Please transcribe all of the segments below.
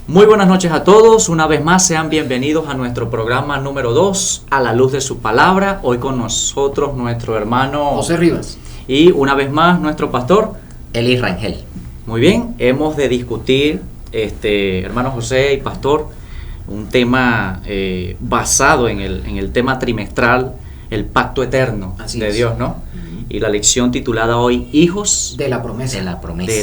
Muy buenas noches a todos, una vez más sean bienvenidos a nuestro programa número 2, A la Luz de su Palabra. Hoy con nosotros nuestro hermano José Rivas y una vez más nuestro pastor Eli Rangel. Muy bien, hemos de discutir, hermano José y pastor, un tema basado en el tema trimestral, el pacto eterno de Dios, ¿no? Y la lección titulada hoy, Hijos de la promesa. De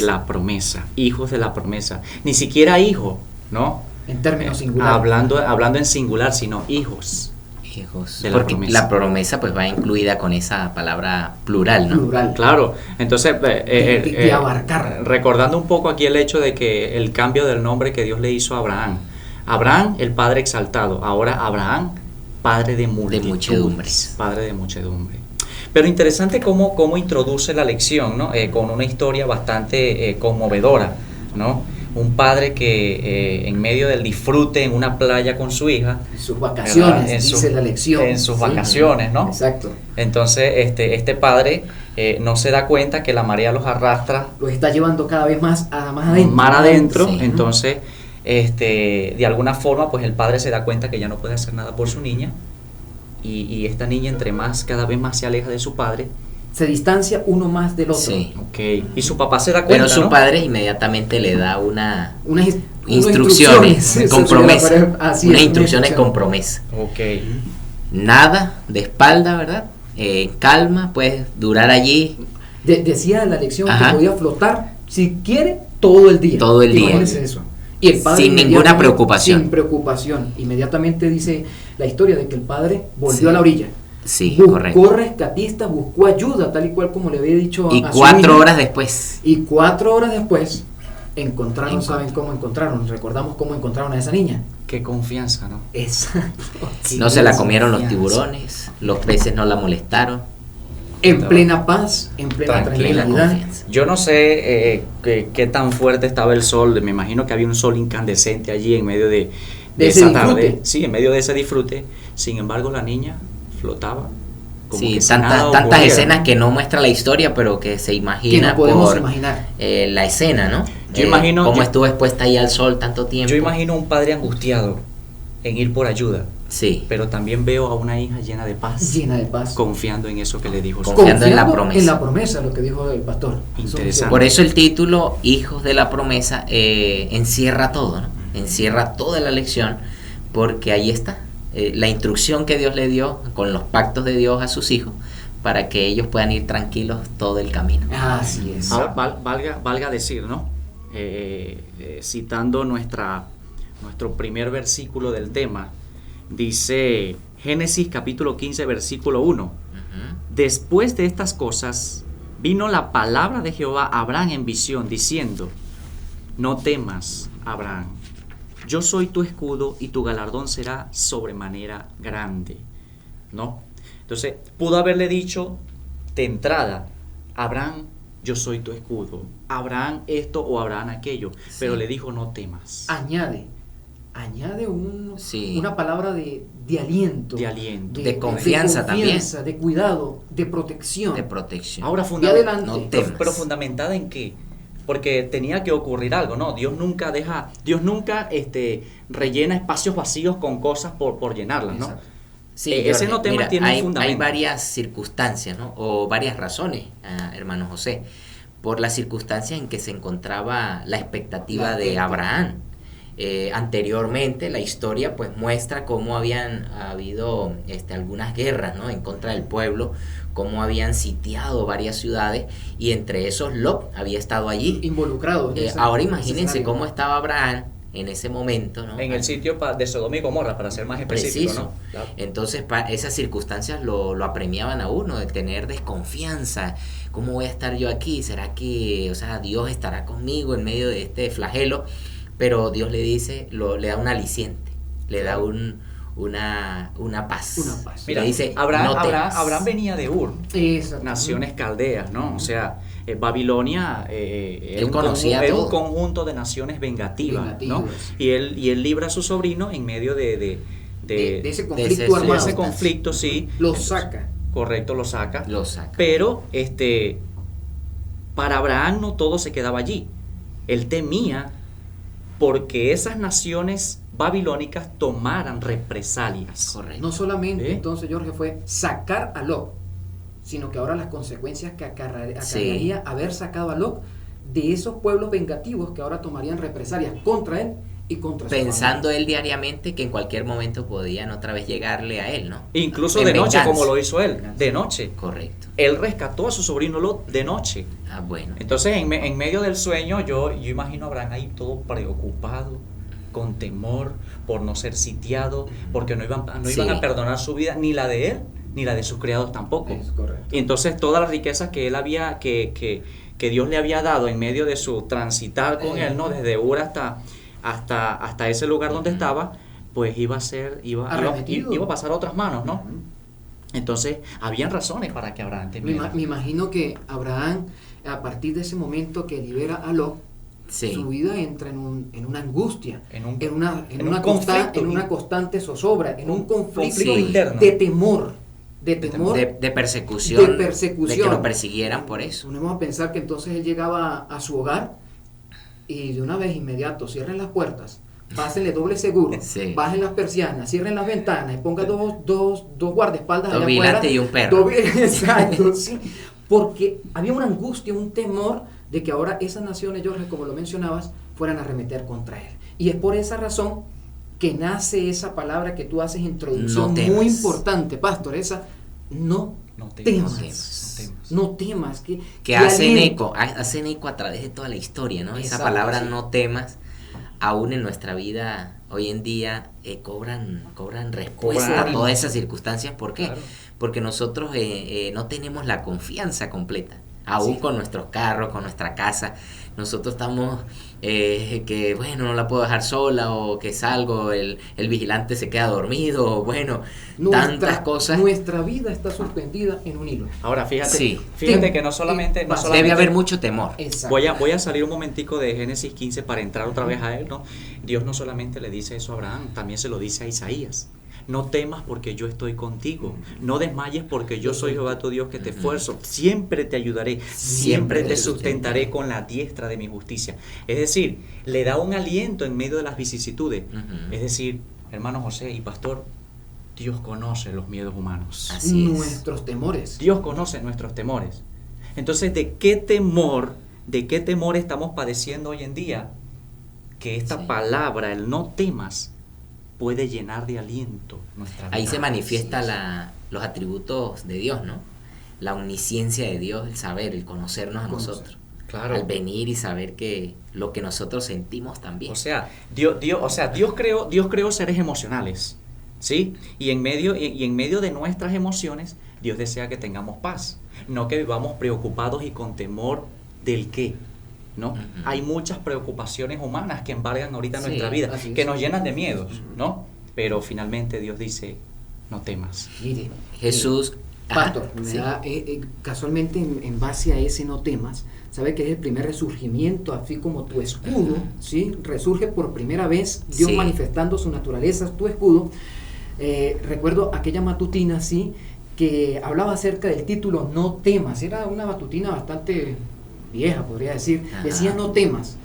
la promesa, hijos de la promesa. Ni siquiera hijo, ¿no? En términos singular. Hablando en singular, sino hijos. Hijos. De Porque la promesa pues va incluida con esa palabra plural, ¿no? Plural. Claro, entonces de abarcar. Recordando un poco aquí el hecho de que el cambio del nombre que Dios le hizo a Abraham. Abraham, el padre exaltado. Ahora Abraham, padre de muchedumbres. Padre de muchedumbre. Pero interesante cómo introduce la lección, ¿no? Con una historia bastante conmovedora, ¿no? Un padre que en medio del disfrute en una playa con su hija, en sus vacaciones, dice la lección. En sus vacaciones, ¿no? Exacto. Entonces este padre no se da cuenta que la marea los arrastra. Los está llevando cada vez más adentro. Mar adentro, sí. Entonces de alguna forma pues el padre se da cuenta que ya no puede hacer nada por su niña y esta niña cada vez más se aleja de su padre. Se distancia uno más del otro. Sí. Okay. Y su papá se da cuenta, pero su ¿no? padre inmediatamente le da unas instrucciones con promesa. Unas instrucciones con promesa. Okay. Nada de espalda, ¿verdad? Calma, puedes durar allí. Decía la lección que podía flotar, si quiere, todo el día. Todo el día. Imagínense eso. Y el padre sin ninguna preocupación. Sin preocupación. Inmediatamente dice la historia de que el padre volvió a la orilla. Sí, buscó correcto. rescatistas, buscó ayuda, tal y cual como le había dicho y a su 4 hija. horas después. Y 4 horas después encontraron, ¿saben cómo encontraron? Recordamos cómo encontraron a esa niña. Qué confianza, ¿no? Exacto. No se la comieron los tiburones, los peces no la molestaron. En plena paz, en plena Tranquila, tranquilidad. confianza. Yo no sé qué tan fuerte estaba el sol. Me imagino que había un sol incandescente allí en medio de ese esa tarde. disfrute. Sí, en medio de ese disfrute. Sin embargo, la niña flotaba. Como Sí, que si nada tantas ocurriera. escenas que no muestra la historia, pero que se Que imagina no podemos por imaginar. la escena, ¿no? Yo imagino- cómo yo- estuvo expuesta ahí al sol tanto tiempo. Yo imagino un padre angustiado en ir por ayuda. Sí, Pero también veo a una hija llena de paz. Llena de paz. Confiando en eso que le dijo su Confiando en la promesa. En la promesa, lo que dijo el pastor. Interesante. por eso el título Hijos de la Promesa encierra todo, ¿no? Encierra toda la lección, porque ahí está la instrucción que Dios le dio con los pactos de Dios a sus hijos para que ellos puedan ir tranquilos todo el camino. Así es. Ahora, valga decir, ¿no? Citando nuestro primer versículo del tema, dice Génesis capítulo 15, versículo 1. Ujú. Después de estas cosas, vino la palabra de Jehová a Abraham en visión, diciendo: no temas, Abraham, yo soy tu escudo y tu galardón será sobremanera grande, ¿no? Entonces, pudo haberle dicho de entrada: Abraham, yo soy tu escudo, Abraham esto o Abraham aquello, Sí. pero le dijo: no temas. Añade Sí. una palabra de aliento, De aliento. De confianza también. de cuidado, de protección. De protección. Ahora, Y adelante. No temas. pero fundamentada en qué? Porque tenía que ocurrir algo, ¿no? Dios nunca rellena espacios vacíos con cosas por llenarlas, ¿no? Exacto. Sí, ese Jorge, no tema mira, tiene un hay fundamento. varias circunstancias, ¿no? O varias razones, hermano José, por las circunstancias en que se encontraba la expectativa de Abraham. Anteriormente la historia pues muestra cómo habían habido algunas guerras, ¿no? En contra del pueblo, cómo habían sitiado varias ciudades y entre esos Lot había estado allí. Involucrado. Ahora imagínense cómo estaba Abraham en ese momento, ¿no? En el sitio de Sodoma y Gomorra, para ser más específico, Preciso. ¿no? Claro. Entonces esas circunstancias lo apremiaban a uno, de tener desconfianza. ¿Cómo voy a estar yo aquí? ¿Será que, Dios estará conmigo en medio de este flagelo? Pero Dios le dice, le da un aliciente, le da una paz. Una paz. Mira, le dice, Abraham, no temas. Abraham venía de Ur, Exacto. naciones caldeas, ¿no? O sea, Babilonia Él conocía era un todo. conjunto de naciones vengativas, ¿no? Vengativas. Y él libra a su sobrino en medio de ese conflicto ese- de armado. ese conflicto, sí. Lo saca. Correcto, lo saca. Lo saca. Pero para Abraham no todo se quedaba allí. Él temía porque esas naciones babilónicas tomaran represalias. Correcto. No solamente ¿Sí? entonces, Jorge, fue sacar a Lot, sino que ahora las consecuencias que acarrearía haber sacado a Lot de esos pueblos vengativos que ahora tomarían represalias contra él y contra su Pensando familia. él diariamente que en cualquier momento podían otra vez llegarle a él, ¿no? Incluso En de noche, venganza. como lo hizo él, de noche. Correcto. Él rescató a su sobrino Lot de noche. Ah, bueno. Entonces, en medio del sueño, yo imagino a Abraham ahí todo preocupado, con temor, por no ser sitiado, porque no iban Sí. a perdonar su vida, ni la de él, ni la de sus criados tampoco. Es correcto. Y entonces todas las riquezas que él había, que Dios le había dado en medio de su transitar con él, ¿no? Desde Ur hasta ese lugar donde estaba, pues iba a pasar a otras manos, ¿no? Entonces, habían razones para que Abraham temiera. Me imagino que Abraham, a partir de ese momento que libera a Lot, Sí. su vida entra en una angustia, En un una conflicto. constante zozobra, en un conflicto conflicto interno. de temor, De persecución. de persecución. De que lo persiguieran por eso. Ponemos a pensar que entonces él llegaba a su hogar y de una vez inmediato cierren las puertas, pásenle doble seguro, Sí. bajen las persianas, cierren las ventanas y pongan dos guardaespaldas Dos allá vigilantes afuera. y un perro. Exacto, sí. Porque había una angustia, un temor de que ahora esas naciones, Jorge, como lo mencionabas, fueran a arremeter contra él. Y es por esa razón que nace esa palabra que tú haces introducción No temas. muy importante, pastor, esa no temas. No temas. Que hacen eco a través de toda la historia, ¿no? Esa Exacto, palabra sí. no temas, aún en nuestra vida hoy en día cobran respuesta Cobran a ánimo. todas esas circunstancias. ¿Por qué? Claro. Porque nosotros no tenemos la confianza completa, aún Sí. con nuestros carros, con nuestra casa. Nosotros estamos que bueno, no la puedo dejar sola, o que salgo, el vigilante se queda dormido, o bueno, tantas cosas. Nuestra vida está suspendida en un hilo. Ahora, fíjate, Sí. que no solamente Debe haber mucho temor. Exacto. voy a salir un momentico de Génesis 15 para entrar otra vez a él, ¿no? Dios no solamente le dice eso a Abraham, también se lo dice a Isaías. No temas porque yo estoy contigo. No desmayes porque yo soy Jehová tu Dios que te esfuerzo. Siempre te ayudaré. Siempre te sustentaré con la diestra de mi justicia. Es decir, le da un aliento en medio de las vicisitudes. Ujú. Es decir, hermano José y pastor, Dios conoce los miedos humanos. Así es. Nuestros temores. Dios conoce nuestros temores. Entonces, ¿de qué temor estamos padeciendo hoy en día? Que esta Sí. palabra, el no temas, puede llenar de aliento nuestra vida. Ahí se manifiesta los atributos de Dios, ¿no? La omnisciencia de Dios, el saber, el conocernos a nosotros. Claro. Al venir y saber que lo que nosotros sentimos también. O sea, Dios creó seres emocionales, ¿sí? Y en medio de nuestras emociones, Dios desea que tengamos paz, no que vivamos preocupados y con temor del qué, ¿no? Ujú. Hay muchas preocupaciones humanas que embargan ahorita Sí, nuestra vida, así es. que nos llenan de miedos, ¿no? Pero finalmente Dios dice, no temas. Mire, Jesús. pastor, me sí. da, casualmente en base a ese no temas, sabe que es el primer resurgimiento, así como tu escudo, ¿sí? Resurge por primera vez, Dios Sí. manifestando su naturaleza, tu escudo. Recuerdo aquella matutina, sí, que hablaba acerca del título No temas. Era una matutina bastante vieja, podría decir. Ajá. Decía No temas.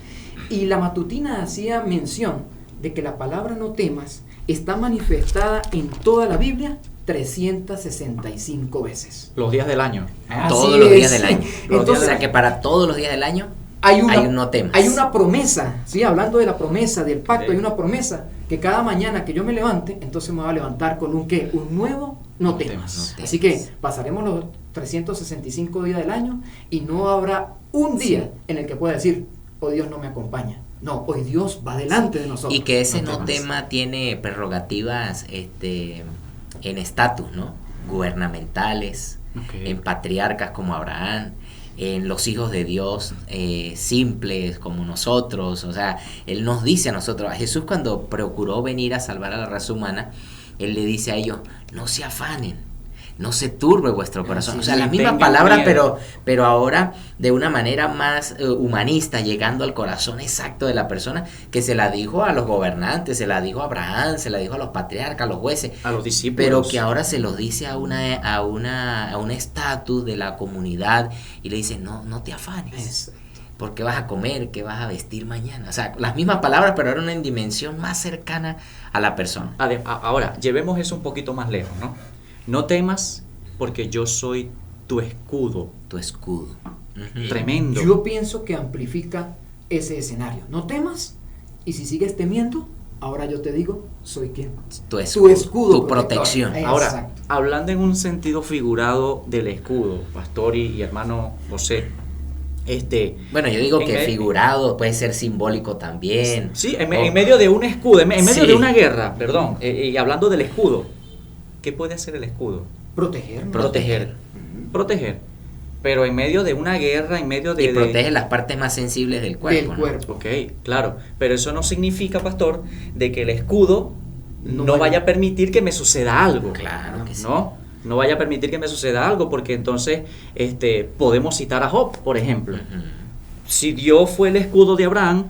Y la matutina hacía mención de que la palabra no temas está manifestada en toda la Biblia 365 veces. Los días del año. Así Todos los es. días del año. Entonces, o sea que para todos los días del año hay un no temas. Hay una promesa, ¿sí? Hablando de la promesa, del pacto, Sí. hay una promesa que cada mañana que yo me levante, entonces me voy a levantar con un ¿qué? Un nuevo no temas. No temas. Así que pasaremos los 365 días del año y no habrá un día Sí. en el que pueda decir, hoy Dios no me acompaña. No, hoy Dios va delante de nosotros. Y que ese no temas. tema tiene prerrogativas en estatus, ¿no? Gubernamentales, Ok. en patriarcas como Abraham, en los hijos de Dios simples como nosotros. O sea, Él nos dice a nosotros, a Jesús cuando procuró venir a salvar a la raza humana, Él le dice a ellos, no se afanen, no se turbe vuestro corazón. Sí, O sea, sí, las mismas tengan palabras, miedo. pero ahora de una manera más humanista, llegando al corazón exacto de la persona, que se la dijo a los gobernantes, se la dijo a Abraham, se la dijo a los patriarcas, a los jueces, A los discípulos. pero que ahora se los dice a un estatus de la comunidad y le dice, no te afanes. ¿Por qué vas a comer? ¿Qué vas a vestir mañana? O sea, las mismas palabras, pero ahora una dimensión más cercana a la persona. Ahora, llevemos eso un poquito más lejos, ¿no? No temas porque yo soy tu escudo. Tu escudo. Tremendo. Yo pienso que amplifica ese escenario. No temas, y si sigues temiendo, ahora yo te digo, soy quien. Tu escudo, tu protector. protección. Ahora, Exacto. hablando en un sentido figurado del escudo, pastor y hermano José, Bueno, yo digo en que me- figurado puede ser simbólico también. sí, en medio de un escudo, en medio Sí. de una guerra, perdón, y hablando del escudo, ¿qué puede hacer el escudo? Protegernos. Proteger. Proteger. Pero en medio de una guerra, en medio de... Y protege las partes más sensibles del cuerpo. Del ¿no? cuerpo. Ok, claro, pero eso no significa, pastor, de que el escudo No no vaya- vaya a permitir que me suceda algo. Claro que sí. No vaya a permitir que me suceda algo, porque entonces podemos citar a Job, por ejemplo. Ujú. Si Dios fue el escudo de Abraham,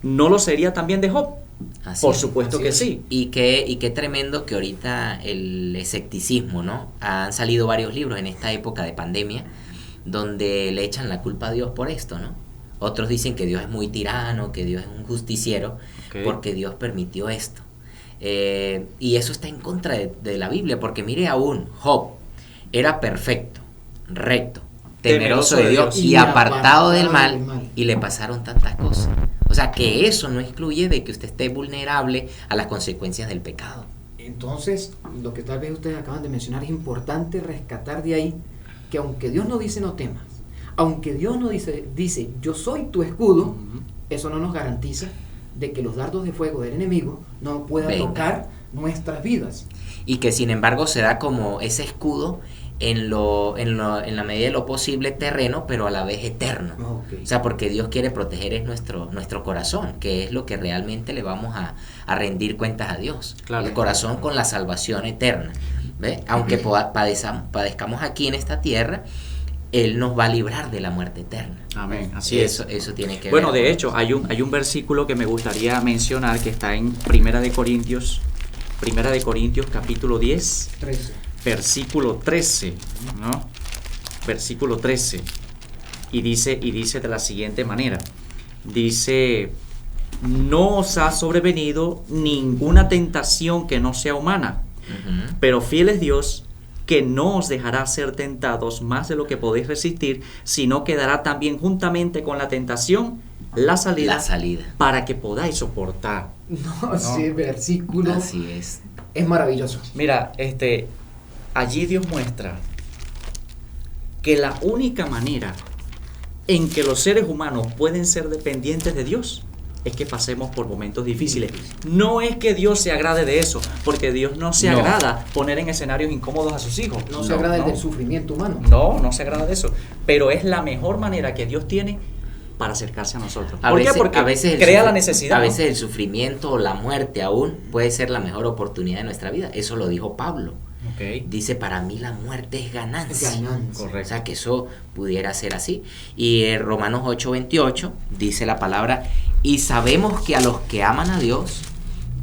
¿no lo sería también de Job? Así Por es. supuesto así que es. sí. Y qué tremendo que ahorita el escepticismo, ¿no? Han salido varios libros en esta época de pandemia donde le echan la culpa a Dios por esto, ¿no? Otros dicen que Dios es muy tirano, que Dios es un justiciero, Ok. porque Dios permitió esto. Y eso está en contra de la Biblia, porque mire, aún Job era perfecto, recto, temeroso de Dios y apartado del mal, y le pasaron tantas cosas. O sea, que eso no excluye de que usted esté vulnerable a las consecuencias del pecado. Entonces, lo que tal vez ustedes acaban de mencionar es importante rescatar de ahí que aunque Dios no dice no temas, aunque Dios no dice yo soy tu escudo, Ujú. eso no nos garantiza de que los dardos de fuego del enemigo no puedan Venga. tocar nuestras vidas. Y que sin embargo se da como ese escudo en la medida de lo posible terreno, pero a la vez eterno. Ok. O sea, porque Dios quiere proteger es nuestro corazón, que es lo que realmente le vamos a rendir cuentas a Dios. Claro. El corazón con la salvación eterna. ¿Ve? Aunque padezcamos aquí en esta tierra, Él nos va a librar de la muerte eterna. Amén, así es. Eso tiene que Bueno, ver. de hecho, hay un versículo que me gustaría mencionar que está en Primera de Corintios capítulo 10, 13. versículo 13, ¿no? Versículo 13. Y dice de la siguiente manera. Dice, no os ha sobrevenido ninguna tentación que no sea humana, Ujú. pero fiel es Dios, que no os dejará ser tentados más de lo que podéis resistir, sino que dará también juntamente con la tentación la salida, para que podáis soportar. No, sí, el versículo Así es. es maravilloso. Mira, allí Dios muestra que la única manera en que los seres humanos pueden ser dependientes de Dios es que pasemos por momentos difíciles. No es que Dios se agrade de eso, porque Dios no se No. agrada poner en escenarios incómodos a sus hijos. No se agrada el no. del sufrimiento humano. No se agrada de eso. Pero es la mejor manera que Dios tiene para acercarse a nosotros. ¿Por qué? Porque a veces crea la necesidad. A ¿no? veces el sufrimiento o la muerte aún puede ser la mejor oportunidad de nuestra vida. Eso lo dijo Pablo. Ok. Dice, para mí la muerte es ganancia. Ganancia. Correcto. O sea, que eso pudiera ser así. Y en Romanos 8:28 dice la palabra, y sabemos que a los que aman a Dios,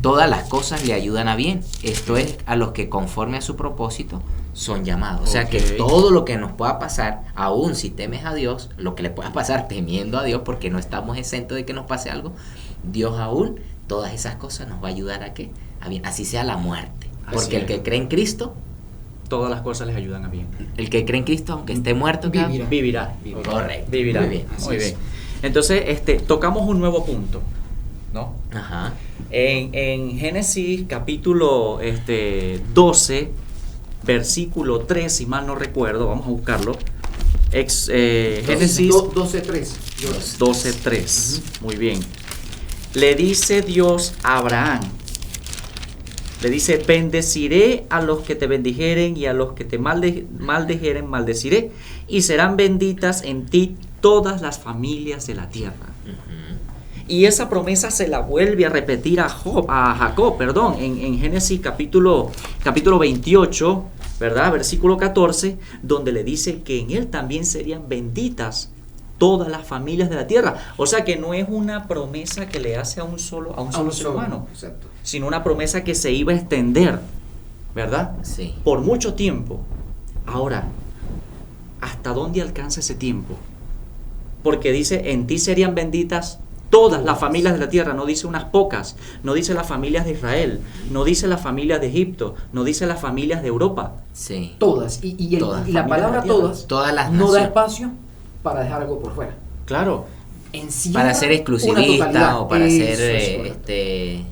todas las cosas le ayudan a bien. Esto es, a los que conforme a su propósito son llamados. O sea, que Ok. todo lo que nos pueda pasar, aún si temes a Dios, lo que le pueda pasar temiendo a Dios, porque no estamos exentos de que nos pase algo, Dios aún, todas esas cosas nos va a ayudar a qué? A bien, así sea la muerte. Así Porque el es. que cree en Cristo, Todas las cosas les ayudan a bien. aunque esté muerto, ¿qué? Vivirá. Vivirá. Correcto. Vivirá. Muy bien. Así Muy es. bien. Entonces, tocamos un nuevo punto, ¿no? Ajá. En Génesis capítulo 12, versículo 3, si mal no recuerdo, vamos a buscarlo. Génesis 12:3. 12:3. Muy bien. Le dice Dios a Abraham. Le dice, bendeciré a los que te bendijeren y a los que te maldijeren maldeciré, y serán benditas en ti todas las familias de la tierra. Ujú. Y esa promesa se la vuelve a repetir a Jacob, en Génesis capítulo 28, ¿verdad? Versículo 14, donde le dice que en él también serían benditas todas las familias de la tierra. O sea que no es una promesa que le hace a un solo ser humano, Exacto. sino una promesa que se iba a extender, ¿verdad? Sí. Por mucho tiempo. Ahora, ¿hasta dónde alcanza ese tiempo? porque dice, en ti serían benditas todas las familias de la tierra, no dice unas pocas, no dice las familias de Israel, no dice las familias de Egipto, no dice las familias de Europa. Sí. Todas. Y Todas. la palabra todas las no da naciones. espacio para dejar algo por fuera. Claro, Encierra Para ser una exclusivista totalidad. o para Eso es ser correcto.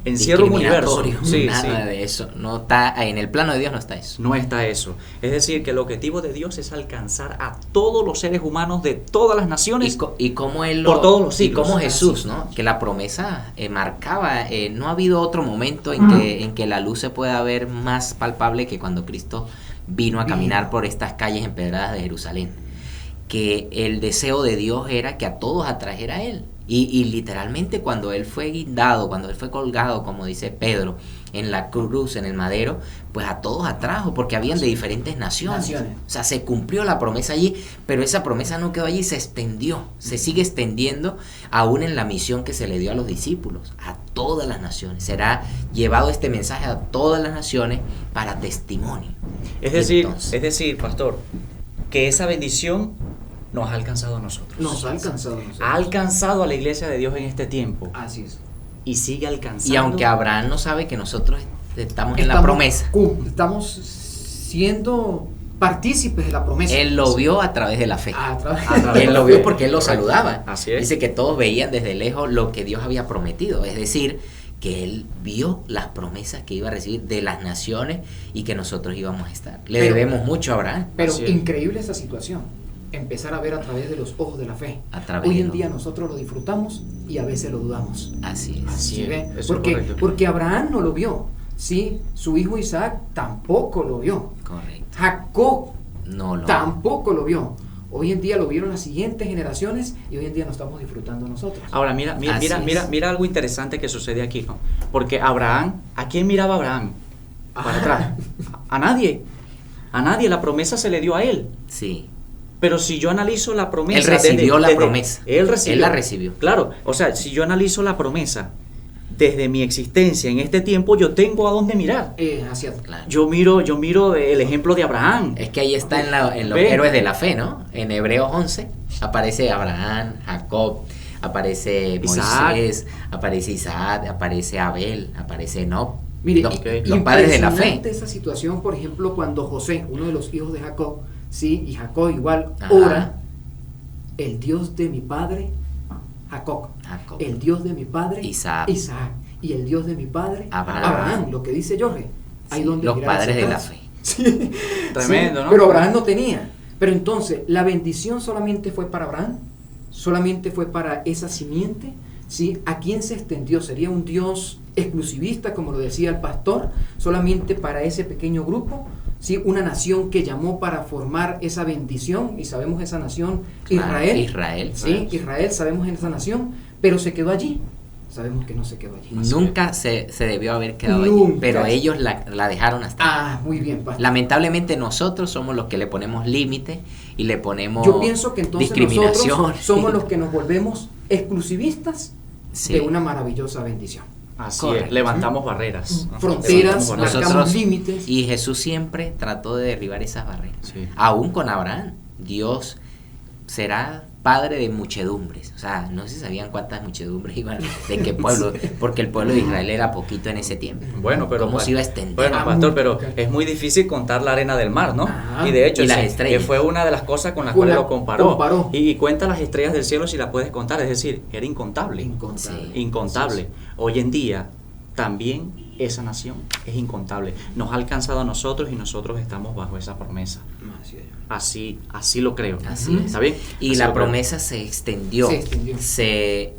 Encierra un universo. discriminatorio. Sí, Nada sí. de eso. No está, en el plano de Dios no está eso. no está eso. Es decir, que el objetivo de Dios es alcanzar a todos los seres humanos de todas las naciones. Y como él por todos los y siglos. como Jesús, Así. ¿no? Que la promesa marcaba, no ha habido otro momento en que la luz se pueda ver más palpable que cuando Cristo vino a caminar por estas calles empedradas de Jerusalén. Que el deseo de Dios era que a todos atrajera a él. Y literalmente cuando él fue guindado, cuando él fue colgado, como dice Pedro, en la cruz, en el madero, pues a todos atrajo, porque habían de diferentes naciones. O sea, se cumplió la promesa allí, pero esa promesa no quedó allí, se extendió, se sigue extendiendo aún en la misión que se le dio a los discípulos, a todas las naciones. Será llevado este mensaje a todas las naciones para testimonio. Es decir, Entonces, pastor, que esa bendición nos ha alcanzado a nosotros. Nos ha alcanzado a nosotros. Ha alcanzado a la iglesia de Dios en este tiempo. Así es. Y sigue alcanzando. y aunque Abraham no sabe que nosotros estamos en la promesa, Estamos siendo partícipes de la promesa. él lo vio a través de la fe. A través través Él lo vio porque él lo saludaba. Así es. Dice que todos veían desde lejos lo que Dios había prometido. Es decir, que él vio las promesas que iba a recibir de las naciones y que nosotros íbamos a estar. Le Pero- debemos mucho a Abraham. Pero Así es. increíble esa situación. Empezar a ver a través de los ojos de la fe. A través Hoy de en los- día nosotros lo disfrutamos y a veces lo dudamos. Así es. Así ¿Sí es, ve? eso es Porque, correcto. porque Abraham no lo vio. ¿Sí? Su hijo Isaac tampoco lo vio. Correcto. Jacob No lo. tampoco lo vio. Hoy en día lo vieron las siguientes generaciones y hoy en día lo estamos disfrutando nosotros. Ahora, mira, Así es. mira algo interesante que sucede aquí, ¿no? Porque Abraham, ¿a quién miraba Abraham? Para atrás. A nadie. A nadie. La promesa se le dio a él. Sí. Pero si yo analizo la promesa... Él recibió la promesa. Él recibió. Él la recibió. Claro. O sea, si yo analizo la promesa desde mi existencia en este tiempo, yo tengo a dónde mirar. Hacia Claro. Yo miro el ejemplo de Abraham. Es que ahí está en los Ve. héroes de la fe, ¿no? En Hebreos 11 aparece Abraham, Jacob, aparece Isaac. Moisés, aparece Isaac, aparece Abel, aparece Enoch. Mire, Los padres de la impresionante fe. esa situación, por ejemplo, cuando José, uno de los hijos de Jacob, sí, y Jacob igual Ajá. ora, el Dios de mi padre, Jacob, Jacob. el Dios de mi padre, Isaac. y el Dios de mi padre, Abraham. lo que dice Jorge, hay Sí, donde los mirar padres hacia de la atrás. fe. Sí, Tremendo, sí, ¿no? Pero Abraham no tenía. Pero entonces, ¿la bendición solamente fue para Abraham? ¿Solamente fue para esa simiente? ¿Sí? ¿A quién se extendió? ¿Sería un Dios exclusivista, como lo decía el pastor, solamente para ese pequeño grupo? ¿Sí? Una nación que llamó para formar esa bendición, y sabemos esa nación, Claro, Israel. Israel. Sí, Israel, sabemos en esa nación, pero se quedó allí. Sabemos que no se quedó allí. Nunca se debió haber quedado allí, Nunca. pero ellos la dejaron hasta ahí. Ah, muy bien, pastor. Lamentablemente nosotros somos los que le ponemos límite y le ponemos Yo pienso que entonces discriminación. nosotros somos los que nos volvemos exclusivistas Sí. de una maravillosa bendición. Así Correcto. es, levantamos barreras. ¿no? Fronteras, Levantamos barreras. marcamos límites. Y Jesús siempre trató de derribar esas barreras. Sí. Aún con Abraham, Dios será padre de muchedumbres. O sea, no se sabían cuántas muchedumbres iban, de qué pueblo, porque el pueblo de Israel era poquito en ese tiempo. Bueno, pero ¿Cómo pues, se iba a extender? Bueno, Ah, pastor, muy pero complicado. es muy difícil contar la arena del mar, ¿no? Ajá. Y de hecho, Y las sí, estrellas. que fue una de las cosas con las Con cuales la- lo comparó. comparó. Y cuenta las estrellas del cielo si la puedes contar, es decir, era incontable. Incontable. Sí. Incontable. Hoy en día también esa nación es incontable. Nos ha alcanzado a nosotros y nosotros estamos bajo esa promesa. Así lo creo. Así es. ¿Está bien? Y Así la lo creo. promesa se extendió. Se extendió. Se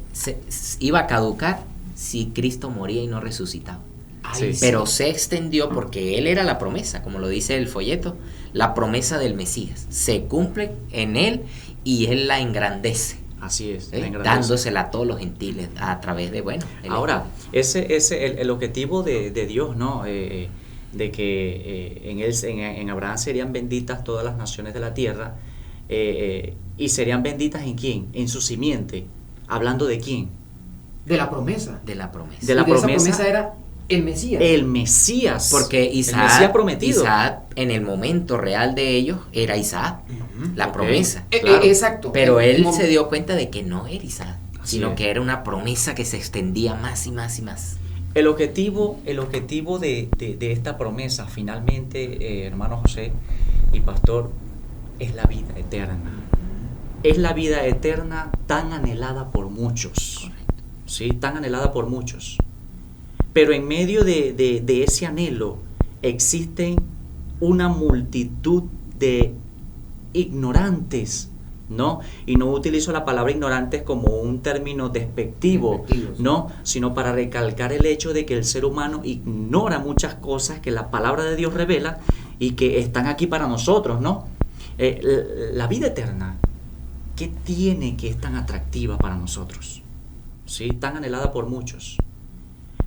iba a caducar si Cristo moría y no resucitaba. Ay, Sí. Pero se extendió porque Él era la promesa, como lo dice el folleto, la promesa del Mesías. Se cumple en Él y Él la engrandece, Así es. ¿eh? la engrandece. dándosela a todos los gentiles a través de, bueno. el Ahora, el objetivo de Dios, ¿no? De que en Abraham serían benditas todas las naciones de la tierra, y serían benditas ¿en quién? En su simiente. ¿Hablando de quién? De la promesa. de la promesa. De la Y esa promesa. promesa era El Mesías. El Mesías. Porque el Isaac, Mesías prometido. Isaac, en el momento real de ellos, era Isaac, la Ok. promesa. Claro. Exacto. Pero El él mom- se dio cuenta de que no era Isaac, Así sino es. que era una promesa que se extendía más y más y más. El objetivo de esta promesa, finalmente, hermano José y pastor, es la vida eterna. Es la vida eterna tan anhelada por muchos. ¿Sí? Tan anhelada por muchos. Pero en medio de ese anhelo existen una multitud de ignorantes, ¿no? Y no utilizo la palabra ignorantes como un término despectivo, Despectivo, sí. ¿no? Sino para recalcar el hecho de que el ser humano ignora muchas cosas que la palabra de Dios revela y que están aquí para nosotros, ¿no? La vida eterna, ¿qué tiene que es tan atractiva para nosotros? ¿Sí? Tan anhelada por muchos.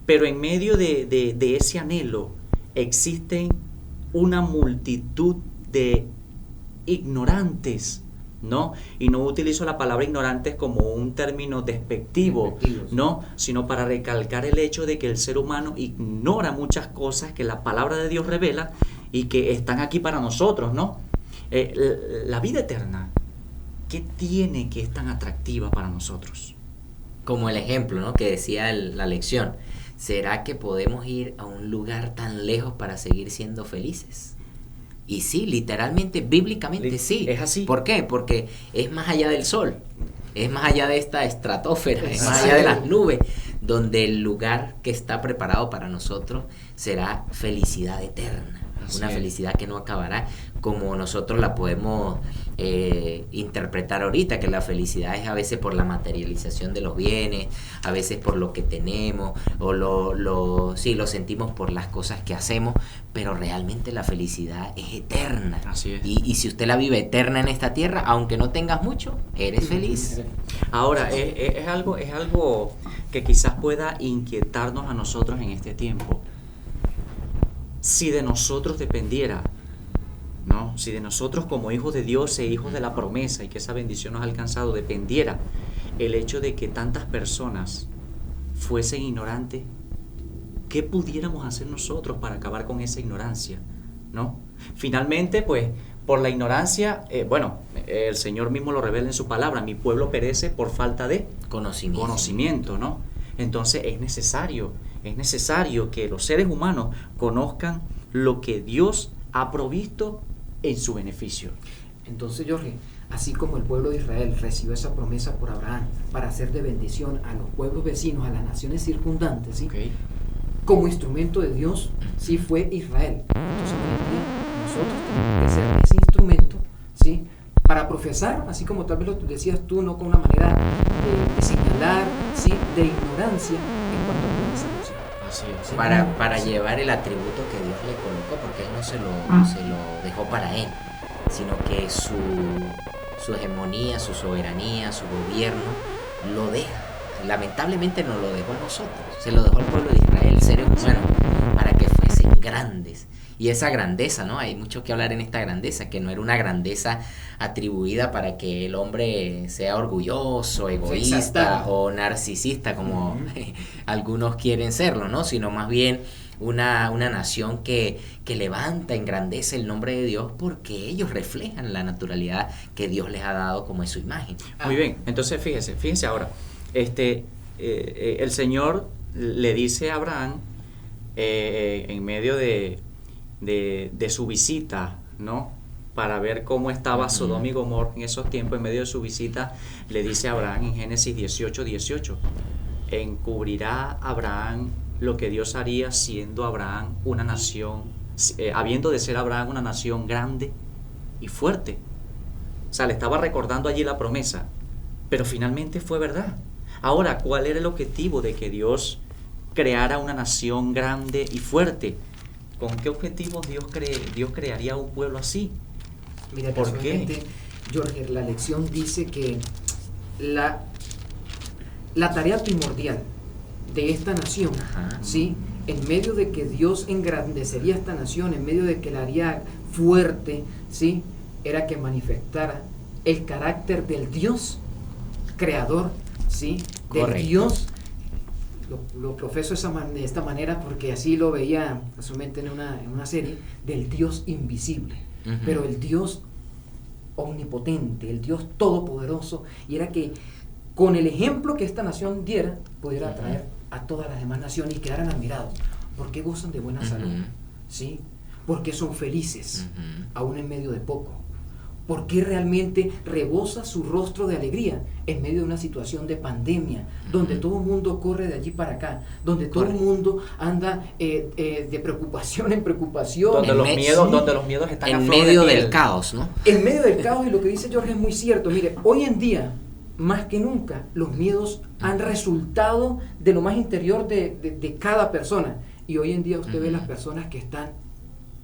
Pero en medio de ese anhelo existen una multitud de ignorantes, ¿no? Y no utilizo la palabra ignorantes como un término despectivo, Despectivo, sí. ¿no? Sino para recalcar el hecho de que el ser humano ignora muchas cosas que la palabra de Dios revela y que están aquí para nosotros, ¿no? La vida eterna, ¿qué tiene que es tan atractiva para nosotros? Como el ejemplo, ¿no?, que decía la lección. ¿Será que podemos ir a un lugar tan lejos para seguir siendo felices? Y sí, literalmente, bíblicamente sí. Es así. ¿Por qué? Porque es más allá del sol, es más allá de esta estratosfera, es más Exacto. allá de las nubes, donde el lugar que está preparado para nosotros será felicidad eterna. Así Una es. felicidad que no acabará, como nosotros la podemos interpretar ahorita, que la felicidad es a veces por la materialización de los bienes, a veces por lo que tenemos, o sí, lo sentimos por las cosas que hacemos, pero realmente la felicidad es eterna. Así es. Y si usted la vive eterna en esta tierra, aunque no tengas mucho, eres feliz. Ahora, es algo que quizás pueda inquietarnos a nosotros en este tiempo. Si de nosotros dependiera, ¿no? Si de nosotros como hijos de Dios e hijos de la promesa y que esa bendición nos ha alcanzado, dependiera el hecho de que tantas personas fuesen ignorantes, ¿qué pudiéramos hacer nosotros para acabar con esa ignorancia? ¿No? Finalmente, pues, por la ignorancia, el Señor mismo lo revela en su palabra, mi pueblo perece por falta de conocimiento, ¿no? Entonces es necesario que los seres humanos conozcan lo que Dios ha provisto en su beneficio. Entonces, Jorge, así como el pueblo de Israel recibió esa promesa por Abraham para hacer de bendición a los pueblos vecinos, a las naciones circundantes, ¿sí? ¿Okay? Como instrumento de Dios, sí fue Israel. Entonces, hoy en día, nosotros tenemos que ser ese instrumento, ¿sí?, para profesar, así como tal vez lo decías tú, no con una manera de señalar, ¿sí?, de ignorancia en cuanto a la salvación. Así es. Para llevar el atributo que Dios le colocó, porque Él no se lo dejó para Él, sino que su hegemonía, su soberanía, su gobierno lo deja. Lamentablemente no lo dejó a nosotros, se lo dejó al pueblo de Israel, seres humanos, para que fuesen grandes. Y esa grandeza, ¿no? Hay mucho que hablar en esta grandeza, que no era una grandeza atribuida para que el hombre sea orgulloso, egoísta exaltado o narcisista, como algunos quieren serlo, ¿no? Sino más bien una nación que levanta, engrandece el nombre de Dios, porque ellos reflejan la naturalidad que Dios les ha dado como es su imagen. Muy bien, entonces fíjense ahora, el Señor le dice a Abraham, en medio de su visita, ¿no?, para ver cómo estaba Sodoma y Gomorra en esos tiempos, en medio de su visita, le dice a Abraham en Génesis 18:18, encubrirá Abraham lo que Dios haría siendo Abraham una nación, habiendo de ser Abraham una nación grande y fuerte. O sea, le estaba recordando allí la promesa, pero finalmente fue verdad. Ahora, ¿cuál era el objetivo de que Dios creara una nación grande y fuerte? ¿Con qué objetivos Dios crearía un pueblo así? Mira, ¿Por casualmente, Jorge, la lección dice que la tarea primordial de esta nación, Ajá. ¿sí?, en medio de que Dios engrandecería esta nación, en medio de que la haría fuerte, ¿sí?, era que manifestara el carácter del Dios creador, ¿sí?, del Correcto. Dios lo profeso de esta manera porque así lo veía casualmente en una serie del Dios invisible, pero el Dios omnipotente, el Dios todopoderoso, y era que con el ejemplo que esta nación diera, pudiera atraer a todas las demás naciones y quedaran admirados, porque gozan de buena salud, ¿sí? Porque son felices, aún en medio de poco, porque realmente rebosa su rostro de alegría en medio de una situación de pandemia, donde todo el mundo corre de allí para acá, donde todo el mundo anda de preocupación en preocupación. Donde los miedos están en a flor de medio piel. del caos, ¿no? En medio del caos, y lo que dice Jorge es muy cierto. Mire, hoy en día, más que nunca, los miedos han resultado de lo más interior de cada persona. Y hoy en día usted ve las personas que están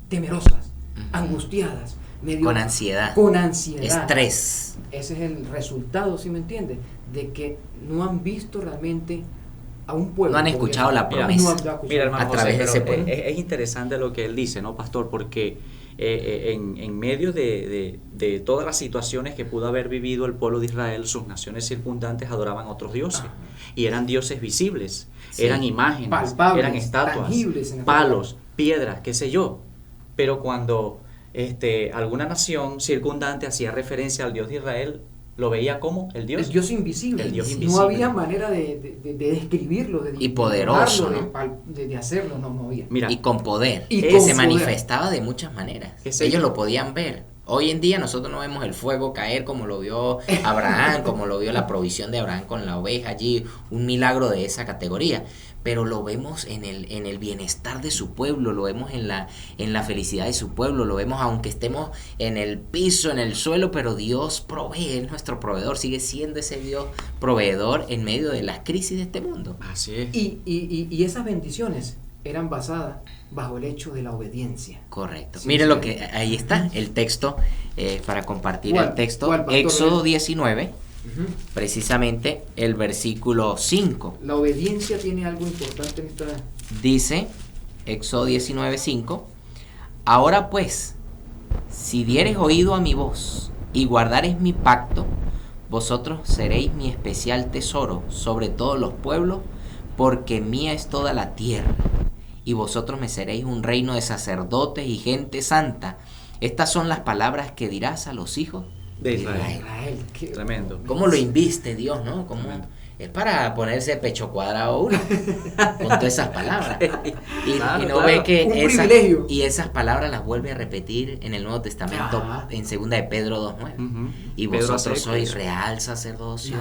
temerosas, angustiadas, Con ansiedad. Con ansiedad. Estrés. Ese es el resultado, ¿sí me entiende? De que no han visto realmente a un pueblo. No han escuchado la promesa. No han escuchado. Mira, hermano a través José, de ese pero pueblo. es interesante lo que él dice, ¿no, pastor? Porque en medio de todas las situaciones que pudo haber vivido el pueblo de Israel, sus naciones circundantes adoraban a otros dioses. Y eran dioses visibles, Sí. eran imágenes, Palpables, eran estatuas, tangibles en el palos, piedras, qué sé yo. Pero cuando alguna nación circundante hacía referencia al Dios de Israel, lo veía como el Dios. El Dios invisible. El Dios No invisible. había manera de describirlo, Y poderoso, de hacerlo, no había. Mira, Y con poder. Y Que con se poder. manifestaba de muchas maneras. Ese- Ellos lo podían ver. Hoy en día nosotros no vemos el fuego caer como lo vio Abraham, como lo vio la provisión de Abraham con la oveja allí, un milagro de esa categoría. Pero lo vemos en el bienestar de su pueblo, lo vemos en la felicidad de su pueblo, lo vemos aunque estemos en el piso, en el suelo, pero Dios provee, es nuestro proveedor, sigue siendo ese Dios proveedor en medio de las crisis de este mundo. así es. Y esas bendiciones eran basadas bajo el hecho de la obediencia. Correcto. Sí, Mire sí. lo que ahí está, el texto, para compartir ¿Cuál? el texto, ¿Cuál, pastor? Éxodo 19, precisamente el versículo 5. La obediencia tiene algo importante en esta. Dice, Éxodo 19:5, ahora pues, si diereis oído a mi voz y guardareis mi pacto, vosotros seréis mi especial tesoro sobre todos los pueblos, porque mía es toda la tierra, y vosotros me seréis un reino de sacerdotes y gente santa. Estas son las palabras que dirás a los hijos De Israel. Israel. Tremendo. ¿Cómo lo inviste Dios, no? ¿Cómo? Es para ponerse pecho cuadrado uno con todas esas palabras. Y Claro, no claro. ve que Un privilegio. y esas palabras las vuelve a repetir en el Nuevo Testamento, Ajá. en 2 de Pedro 2:9. Ujú. Y Pedro vosotros hace sois eso. real sacerdocio,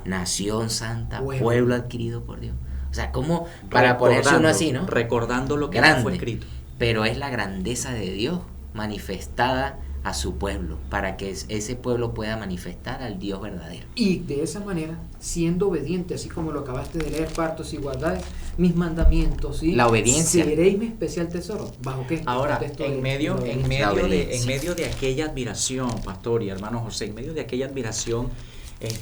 nación santa, Pueblo. pueblo adquirido por Dios. O sea, como para ponerse uno así, ¿no? Recordando lo que Grande. fue escrito. Pero es la grandeza de Dios manifestada a su pueblo, para que ese pueblo pueda manifestar al Dios verdadero. Y de esa manera, siendo obediente, así como lo acabaste de leer, partos y guardad mis mandamientos, ¿sí? La obediencia. Seréis mi especial tesoro. ¿Bajo qué? Ahora, El contexto en de medio, la en, obediencia. medio de, obediencia. en medio de aquella admiración, pastor y hermano José, en medio de aquella admiración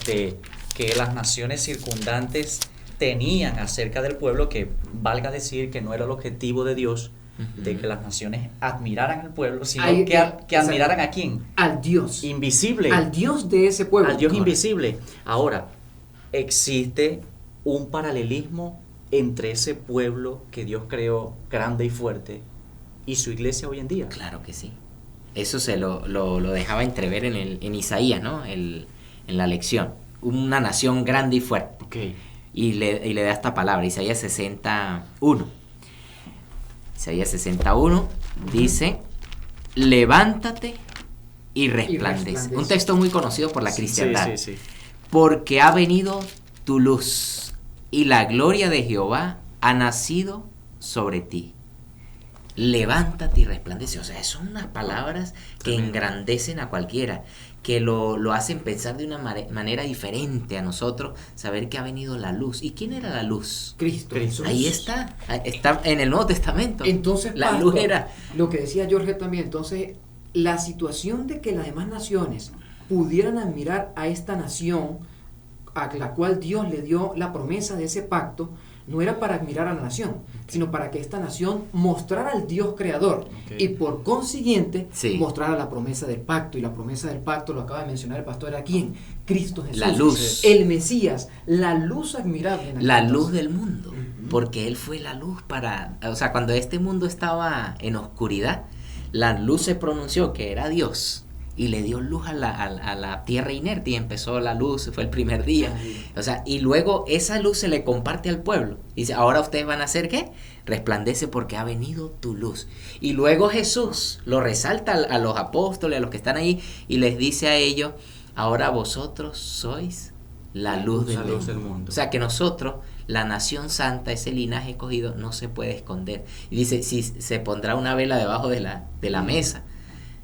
que las naciones circundantes tenían acerca del pueblo, que valga decir que no era el objetivo de Dios, de que las naciones admiraran al pueblo, sino Ahí, que exacto. admiraran a quién, Al Dios. invisible, Al Dios de ese pueblo. al Dios Correcto. invisible. Ahora, existe un paralelismo entre ese pueblo que Dios creó grande y fuerte y su iglesia hoy en día. Claro que sí. Eso se lo dejaba entrever en Isaías, ¿no? En la lección. Una nación grande y fuerte. Okay. Y le da esta palabra, Isaías 61. Isaías 61 dice, levántate y resplandece. resplandece. Un texto muy conocido por la Sí, cristiandad. sí, sí. Porque ha venido tu luz y la gloria de Jehová ha nacido sobre ti. Levántate y resplandece. O sea, son unas palabras que Tremendo. engrandecen a cualquiera, que lo hacen pensar de una manera diferente a nosotros, saber que ha venido la luz. ¿Y quién era la luz? Cristo. Jesús. Ahí está en el Nuevo Testamento. Entonces, la pastor, luz era... lo que decía Jorge también, entonces, la situación de que las demás naciones pudieran admirar a esta nación a la cual Dios le dio la promesa de ese pacto, no era para admirar a la nación, sino para que esta nación mostrara al Dios creador Ok. y por consiguiente Sí. mostrara la promesa del pacto. Y la promesa del pacto, lo acaba de mencionar el pastor, ¿era quién? Cristo Jesús. La luz. El Mesías, la luz admirable. En aquel La entonces. luz del mundo. porque Él fue la luz o sea, cuando este mundo estaba en oscuridad, la luz se pronunció que era Dios y le dio luz a la tierra inerte y empezó la luz, fue el primer día. O sea, y luego esa luz se le comparte al pueblo. Dice, ahora ustedes van a hacer ¿qué? Resplandece porque ha venido tu luz. Y luego Jesús lo resalta a los apóstoles, a los que están ahí, y les dice a ellos, ahora vosotros sois la luz del mundo. O sea que nosotros, la nación santa, ese linaje escogido, no se puede esconder. Y dice, si se pondrá una vela debajo de la mesa.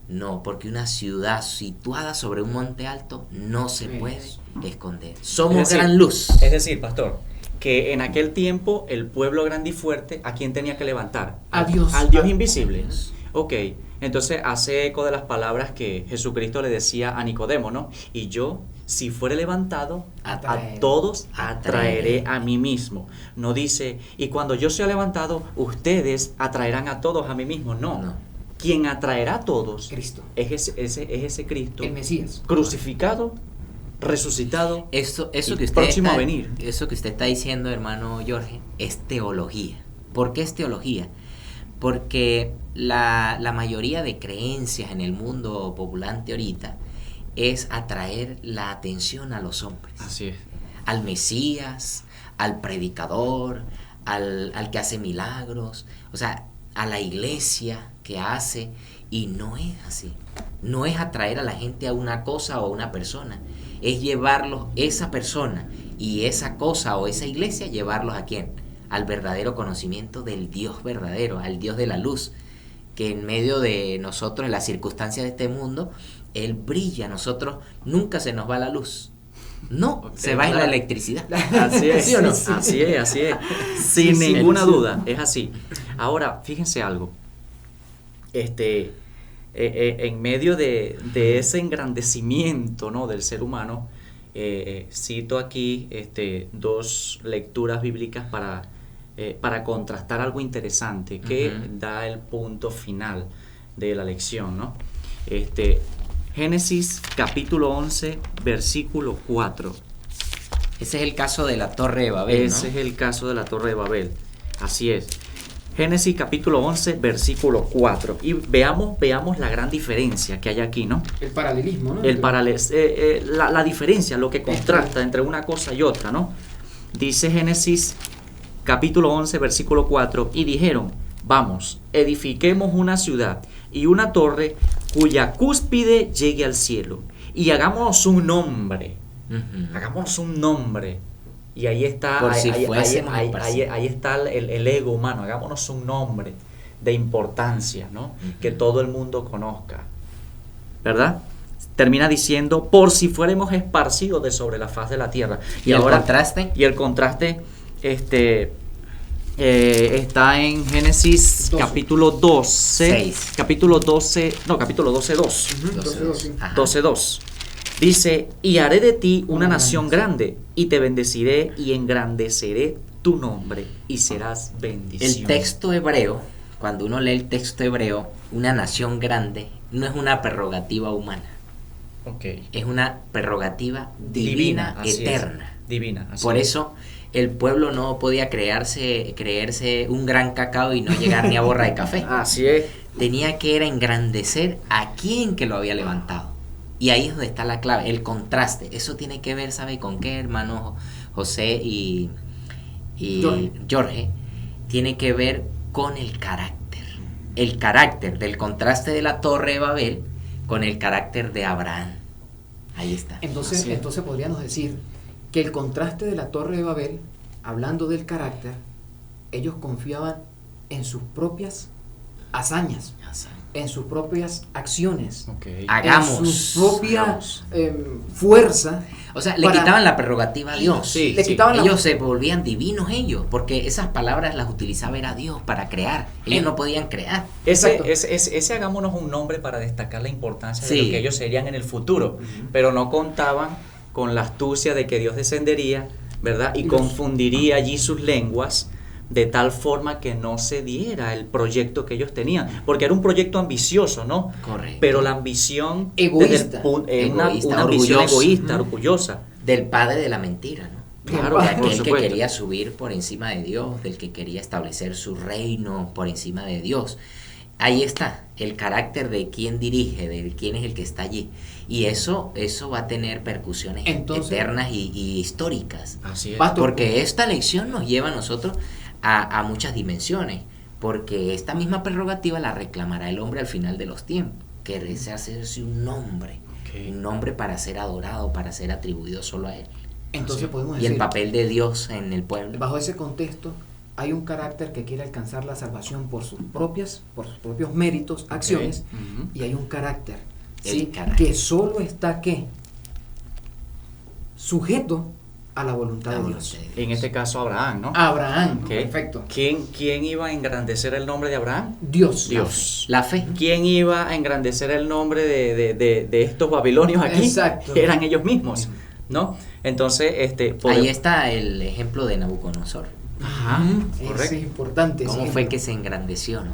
No, porque una ciudad situada sobre un monte alto no se puede esconder. Somos gran luz. Es decir, pastor, que en aquel tiempo el pueblo grande y fuerte, ¿a quién tenía que levantar? A Dios. Al Dios invisible. Ok, entonces hace eco de las palabras que Jesucristo le decía a Nicodemo, ¿no? Y yo, si fuere levantado, a todos atraeré a mí mismo. No dice, y cuando yo sea levantado, ustedes atraerán a todos a mí mismo. No. Quien atraerá a todos Cristo. Es ese Cristo, el Mesías, crucificado, resucitado, eso que usted próximo a venir. Eso que usted está diciendo, hermano Jorge, es teología. ¿Por qué es teología? Porque la mayoría de creencias en el mundo populante ahorita es atraer la atención a los hombres. Así es. Al Mesías, al predicador, al que hace milagros, o sea, a la iglesia que hace, y no es así. No es atraer a la gente a una cosa o a una persona, es llevarlos, esa persona y esa cosa o esa iglesia, llevarlos ¿a quién? Al verdadero conocimiento del Dios verdadero, al Dios de la luz, que en medio de nosotros, en las circunstancias de este mundo, Él brilla. Nosotros nunca se nos va la luz. No, se va en la electricidad. Así es, ¿sí o no? Así es. Sin ninguna duda, es así. Ahora, fíjense algo. En medio de ese engrandecimiento, ¿no?, del ser humano, cito aquí dos lecturas bíblicas para contrastar algo interesante que da el punto final de la lección, ¿no? Génesis capítulo 11, versículo 4. Ese es el caso de la Torre de Babel, ¿no? Ese es el caso de la Torre de Babel. Así es. Génesis capítulo 11, versículo 4. Y veamos la gran diferencia que hay aquí, ¿no? El paralelismo, ¿no? La diferencia, lo que contrasta entre una cosa y otra, ¿no? Dice Génesis capítulo 11, versículo 4. Y dijeron, vamos, edifiquemos una ciudad y una torre cuya cúspide llegue al cielo, y hagámonos un nombre. Hagámonos un nombre. Y ahí está, ahí está el ego humano. Hagámonos un nombre de importancia, ¿no? Que todo el mundo conozca, ¿verdad? Termina diciendo, por si fuéramos esparcidos de sobre la faz de la tierra. ¿Y ahora, el contraste? Está en Génesis 12. Capítulo 12, 6. capítulo 12, 2. 12:2. Dice, y haré de ti una nación grande, y te bendeciré y engrandeceré tu nombre, y serás bendición. El texto hebreo, cuando uno lee el texto hebreo, una nación grande no es una prerrogativa humana. Okay. Es una prerrogativa divina eterna. Divina. Por eso el pueblo no podía creerse un gran cacao y no llegar ni a borra de café. Así es. Tenía que engrandecer a quien que lo había levantado. Y ahí es donde está la clave, el contraste. Eso tiene que ver, ¿sabe con qué, hermano José y Jorge? Tiene que ver con el carácter. El carácter del contraste de la Torre de Babel con el carácter de Abraham. Ahí está. Entonces podríamos decir que el contraste de la Torre de Babel, hablando del carácter, ellos confiaban en sus propias hazañas, en sus propias acciones, en su propia fuerza. O sea, le quitaban la prerrogativa a Dios. Ellos se volvían divinos ellos, porque esas palabras las utilizaba era Dios para crear. Ellos no podían crear. Ese hagámonos un nombre para destacar la importancia de lo que ellos serían en el futuro, pero no contaban con la astucia de que Dios descendería, ¿verdad? Y confundiría allí sus lenguas, de tal forma que no se diera el proyecto que ellos tenían, porque era un proyecto ambicioso, ¿no? Correcto. Pero la ambición egoísta, una ambición egoísta, orgullosa, del padre de la mentira, ¿no? Claro, de por aquel que supuesto. quería subir por encima de Dios, del que quería establecer su reino por encima de Dios. Ahí está el carácter de quién dirige, de quién es el que está allí. Y eso va a tener percusiones Entonces, eternas y históricas. Así es. Pastor, Porque esta lección nos lleva a nosotros a muchas dimensiones. Porque esta misma prerrogativa la reclamará el hombre al final de los tiempos. Que desea hacerse un nombre. Ok. Un nombre para ser adorado, para ser atribuido solo a él. entonces Así. podemos Y decir, el papel de Dios en el pueblo. bajo ese contexto, hay un carácter que quiere alcanzar la salvación por sus propios méritos, acciones, Ujú. y hay un carácter, El ¿sí? carácter. que solo está ¿qué? Sujeto a la voluntad La de voluntad Dios. de Dios. En este caso Abraham, ¿no? Abraham, Ok. perfecto. ¿Quién iba a engrandecer el nombre de Abraham? Dios. Dios. La fe. ¿Quién iba a engrandecer el nombre de estos babilonios aquí? Exacto. Eran ellos mismos, ¿no? Entonces, Ahí está el ejemplo de Nabucodonosor. Ajá, Eso correcto. es importante. ¿Cómo sí. fue que se engrandeció, no?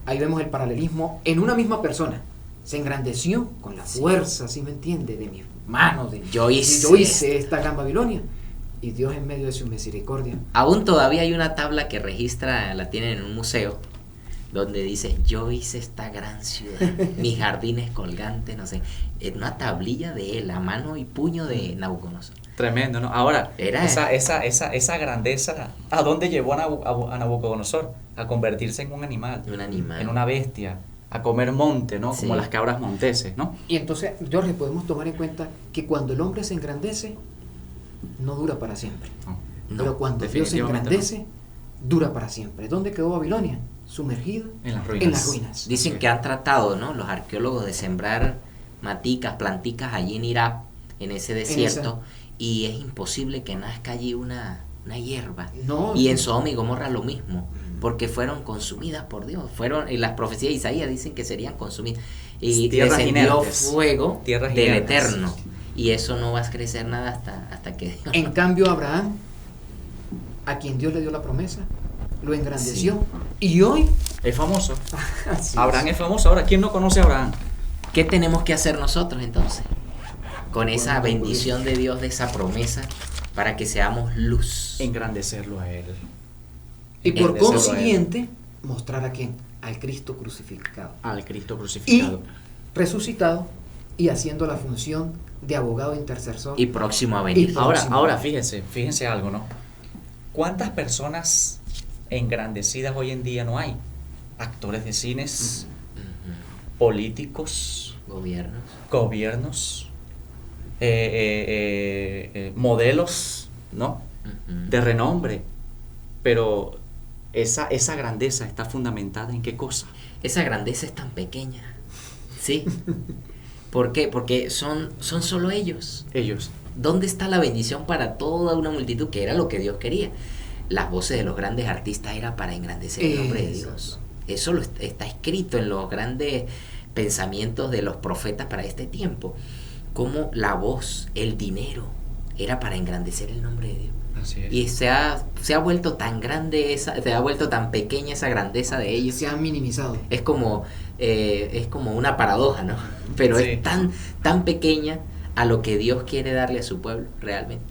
Ahí vemos el paralelismo en una misma persona. Se engrandeció con la fuerza, ¿sí me entiende? De mis manos. Yo hice esta gran Babilonia. Y Dios en medio de su misericordia. Aún todavía hay una tabla que registra, la tienen en un museo, donde dice, yo hice esta gran ciudad, mis jardines colgantes, no sé, en una tablilla de él, a mano y puño de Nabucodonosor. Tremendo, ¿no? Ahora, Era- esa grandeza, ¿a dónde llevó a Nabucodonosor? A convertirse en un animal, Un animal. en una bestia, a comer monte, ¿no? Como Sí. las cabras monteses, ¿no? Y entonces, Jorge, podemos tomar en cuenta que cuando el hombre se engrandece, no dura para siempre. No, Pero cuando Dios se definitivamente engrandece, dura para siempre. ¿Dónde quedó Babilonia? Sumergida En las ruinas. en las ruinas. Dicen Sí. que han tratado, ¿no?, los arqueólogos de sembrar maticas, planticas allí en Irak, en ese desierto, y es imposible que nazca allí una hierba. No, Y en Sodoma y Gomorra lo mismo, porque fueron consumidas por Dios. Y las profecías de Isaías dicen que serían consumidas. Y Tierras descendió inertes. fuego Tierras del inertes. Eterno. Y eso no va a crecer nada hasta que Dios. En cambio, Abraham, a quien Dios le dio la promesa, lo engrandeció. Y hoy, Es famoso. así Abraham es. es famoso. Ahora, ¿quién no conoce a Abraham? ¿Qué tenemos que hacer nosotros entonces? Con esa Bueno, bendición de Dios, de esa promesa, para que seamos luz. Engrandecerlo a él. Y por Engrandecerlo a él. consiguiente, mostrar a quién, al Cristo crucificado. Al Cristo Y crucificado. resucitado y haciendo la función de abogado intercesor. Y próximo a venir. Y- Ahora, fíjense algo, ¿no? ¿Cuántas personas engrandecidas hoy en día no hay? Actores de cines, Ujú. políticos, Gobiernos. gobiernos, modelos, ¿no? Ujú. De renombre. Pero esa grandeza está fundamentada en qué cosa? Esa grandeza es tan pequeña. ¿Sí? ¿Por qué? Porque son solo ellos. Ellos. ¿Dónde está la bendición para toda una multitud? Que era lo que Dios quería. Las voces de los grandes artistas era para engrandecer el nombre de Dios. Eso está escrito en los grandes pensamientos de los profetas para este tiempo. Como la voz, el dinero, era para engrandecer el nombre de Dios. Así es. Y se ha vuelto tan grande, se ha vuelto tan pequeña esa grandeza de ellos. Se ha minimizado. Es como una paradoja, ¿no? Pero Sí. es tan pequeña a lo que Dios quiere darle a su pueblo realmente.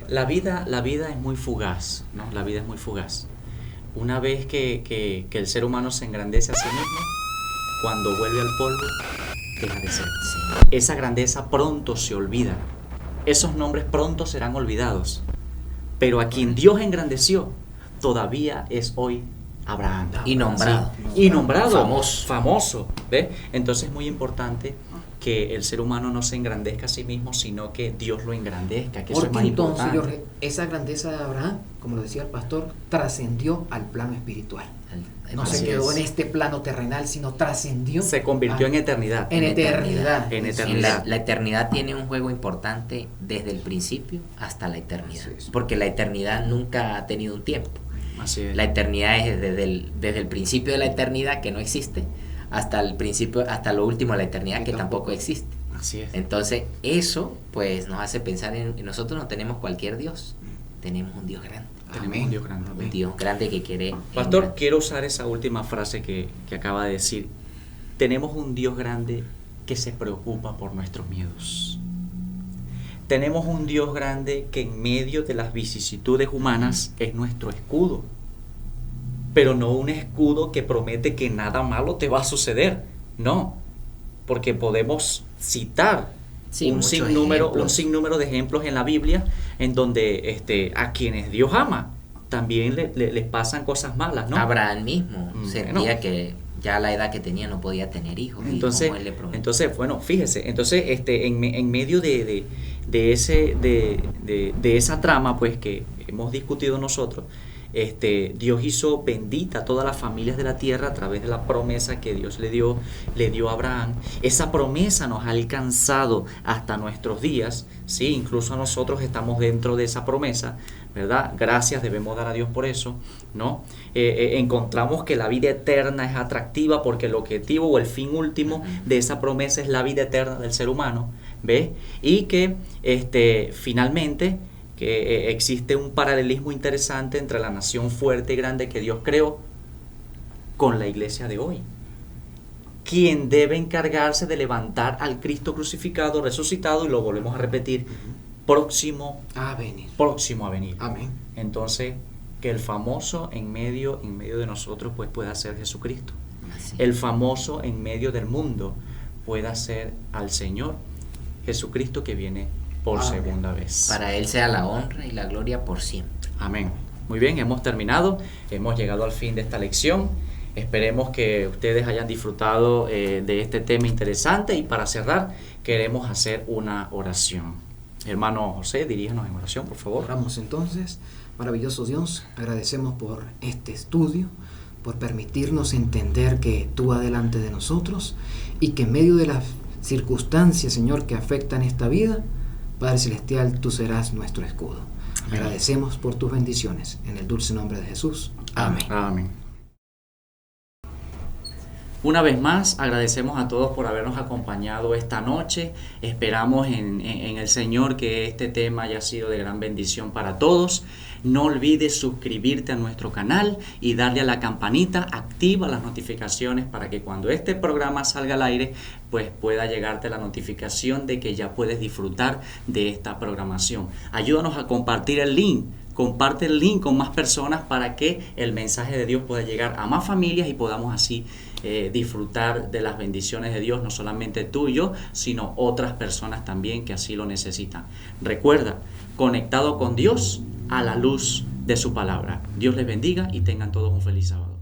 La vida es muy fugaz, ¿no? La vida es muy fugaz. Una vez que el ser humano se engrandece a sí mismo, cuando vuelve al polvo, deja de ser. Esa grandeza pronto se olvida. Esos nombres pronto serán olvidados. Pero a quien Dios engrandeció, todavía es hoy Abraham. Y nombrado. Sí. Y nombrado. Famoso. Famoso. ¿Ves? Entonces es muy importante que el ser humano no se engrandezca a sí mismo, sino que Dios lo engrandezca, que eso es Porque más entonces, importante. Jorge, esa grandeza de Abraham, como lo decía el pastor, trascendió al plano espiritual. No Así se quedó es. en este plano terrenal, sino trascendió. Se convirtió a- en eternidad. en eternidad. En En eternidad. la eternidad tiene un juego importante desde el principio hasta la eternidad. Así es. Porque la eternidad nunca ha tenido un tiempo. Así es. La eternidad es desde el principio de la eternidad, que no existe, hasta el principio, hasta lo último de la eternidad, que tampoco existe. Así es. Entonces, eso pues nos hace pensar en nosotros no tenemos cualquier Dios, tenemos un Dios grande. Tenemos Amén. un Dios grande. Un Dios grande que quiere. Pastor, quiero usar esa última frase que acaba de decir. Tenemos un Dios grande que se preocupa por nuestros miedos. tenemos un Dios grande que en medio de las vicisitudes humanas es nuestro escudo, pero no un escudo que promete que nada malo te va a suceder, no, porque podemos citar un sinnúmero de ejemplos en la Biblia en donde a quienes Dios ama también les pasan cosas malas, ¿no? Abraham mismo sentía que ya a la edad que tenía no podía tener hijos. Entonces, como él le prometió. entonces bueno, fíjese, entonces en medio de esa trama pues que hemos discutido nosotros, Dios hizo bendita a todas las familias de la tierra a través de la promesa que Dios le dio a Abraham. Esa promesa nos ha alcanzado hasta nuestros días, ¿sí? Incluso a nosotros estamos dentro de esa promesa, ¿verdad? Gracias debemos dar a Dios por eso, ¿no? Encontramos que la vida eterna es atractiva porque el objetivo o el fin último de esa promesa es la vida eterna del ser humano, ¿ves? Y que finalmente que existe un paralelismo interesante entre la nación fuerte y grande que Dios creó con la iglesia de hoy, quien debe encargarse de levantar al Cristo crucificado, resucitado, y lo volvemos a repetir, próximo a venir. Amén. Entonces, que el famoso en medio de nosotros pues pueda ser Jesucristo. Así. El famoso en medio del mundo pueda ser al Señor Jesucristo que viene por Amén. segunda vez. Para Él sea la honra y la gloria por siempre. Amén. Muy bien, hemos terminado, hemos llegado al fin de esta lección. Esperemos que ustedes hayan disfrutado de este tema interesante, y para cerrar queremos hacer una oración. Hermano José, diríjanos en oración, por favor. Oramos entonces. Maravilloso Dios, agradecemos por este estudio, por permitirnos entender que tú vas delante de nosotros y que en medio de las circunstancias, Señor, que afectan esta vida, Padre Celestial, tú serás nuestro escudo. Amén. Agradecemos por tus bendiciones. En el dulce nombre de Jesús. Amén. Amén. Una vez más, agradecemos a todos por habernos acompañado esta noche. Esperamos en el Señor que este tema haya sido de gran bendición para todos. No olvides suscribirte a nuestro canal y darle a la campanita, activa las notificaciones para que cuando este programa salga al aire, pues pueda llegarte la notificación de que ya puedes disfrutar de esta programación. Ayúdanos a compartir el link. Comparte el link con más personas para que el mensaje de Dios pueda llegar a más familias y podamos así disfrutar de las bendiciones de Dios, no solamente tú y yo, sino otras personas también que así lo necesitan. Recuerda, conectado con Dios a la luz de su palabra. Dios les bendiga y tengan todos un feliz sábado.